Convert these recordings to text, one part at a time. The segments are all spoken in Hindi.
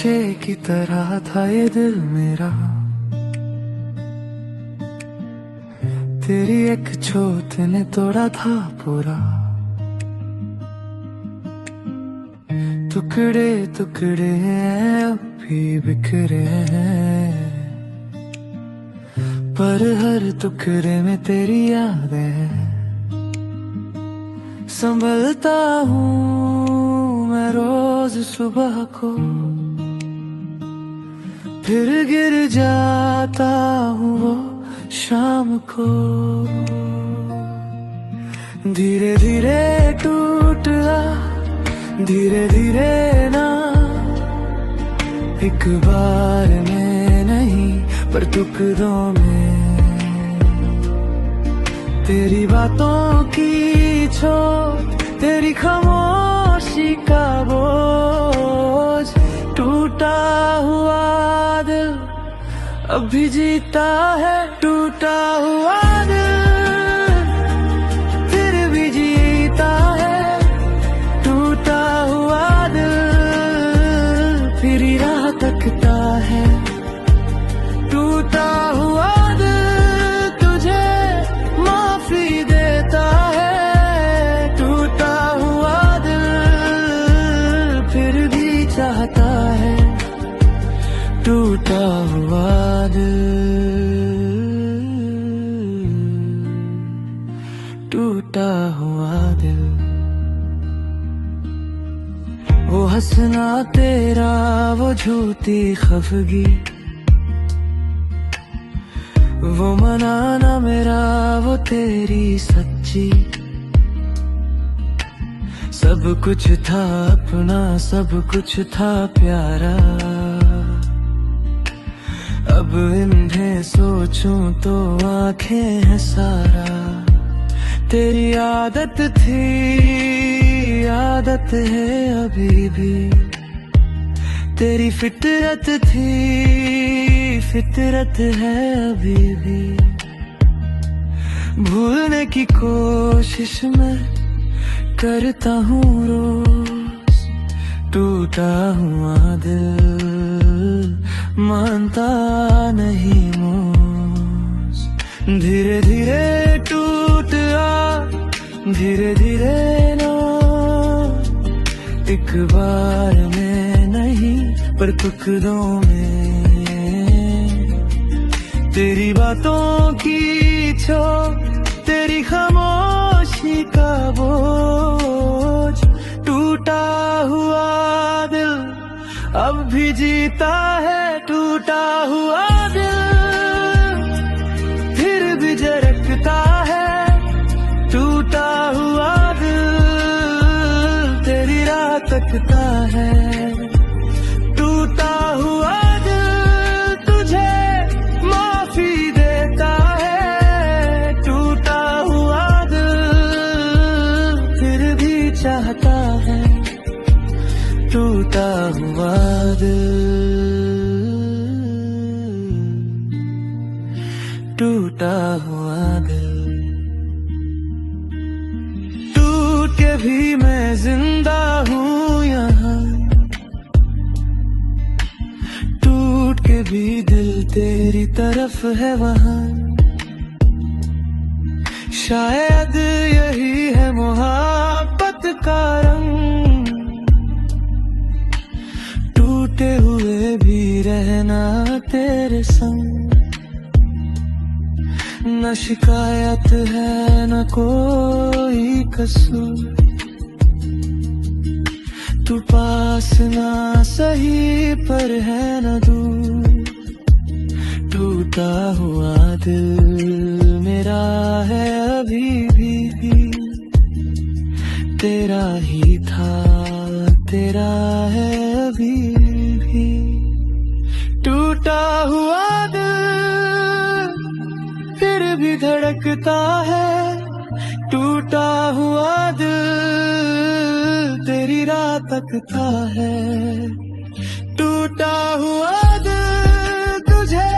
शीशे की तरह था ये दिल मेरा, तेरी एक चोट ने तोड़ा था पूरा। टुकड़े टुकड़े हैं अब भी बिखरे हैं, पर हर टुकड़े में तेरी यादें हैं। संभलता हूँ मैं रोज सुबह को, फिर गिर जाता हूँ वो शाम को। धीरे धीरे टूटा, धीरे धीरे ना, एक बार में नहीं पर टुकड़ों में। तेरी बातों की चोट, तेरी खामोशी का बोझ, टूटा हुआ दिल अब भी जीता है। टूटा हुआ दिल फिर भी जीता है, टूटा हुआ दिल फिर ही राह तकता है। टूटा हुआ दिल तुझे माफी देता है, टूटा हुआ दिल फिर भी चाहता है। टूटा हुआ दिल, टूटा हुआ दिल। वो हंसना तेरा, वो झूठी खफगी, वो मनाना मेरा, वो तेरी सच्ची। सब कुछ था अपना, सब कुछ था प्यारा। अब इन्हें सोचूं तो आंखें हैं सारा। तेरी आदत थी, आदत है अभी भी, तेरी फितरत थी, फितरत है अभी भी। भूलने की कोशिश मैं करता हूँ रोज, टूटा हुआ दिल मानता नहीं मोज। धीरे धीरे टूटा, धीरे धीरे ना, एक बार में नहीं पर टुकड़ों में। तेरी बातों की चोट, तेरी खामोशी का बोझ, टूटा हुआ दिल अब भी जीता है। टूटा हुआ दिल फिर भी झरकता है, टूटा हुआ दिल तेरी राह तकता है। टूटा हुआ दिल तुझे माफी देता है, टूटा हुआ दिल फिर भी चाहता है। टूटा हुआ दिल, टूटा हुआ दिल। टूट के भी मैं जिंदा हूँ यहाँ, टूट के भी दिल तेरी तरफ है वहाँ। शायद यही है मोहब्बत का रंग, टूटे हुए भी रहना तेरे संग। न शिकायत है न कोई कसूर, तू पास ना सही पर है न दूर। टूटा हुआ दिल मेरा है अभी भी, तेरा ही था, तेरा है अभी भी। टूटा हुआ दिल फिर भी धड़कता है, टूटा हुआ दिल तेरी राह तकता है। टूटा हुआ दिल तुझे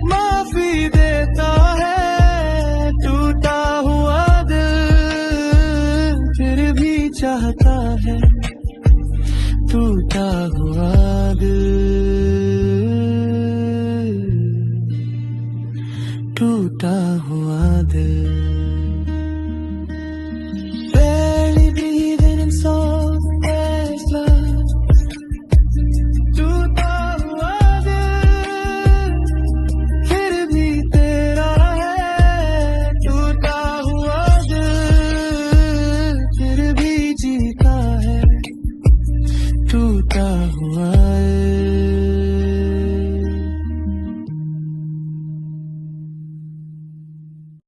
माफी देता है, टूटा हुआ दिल फिर भी चाहता है। टूटा हुआ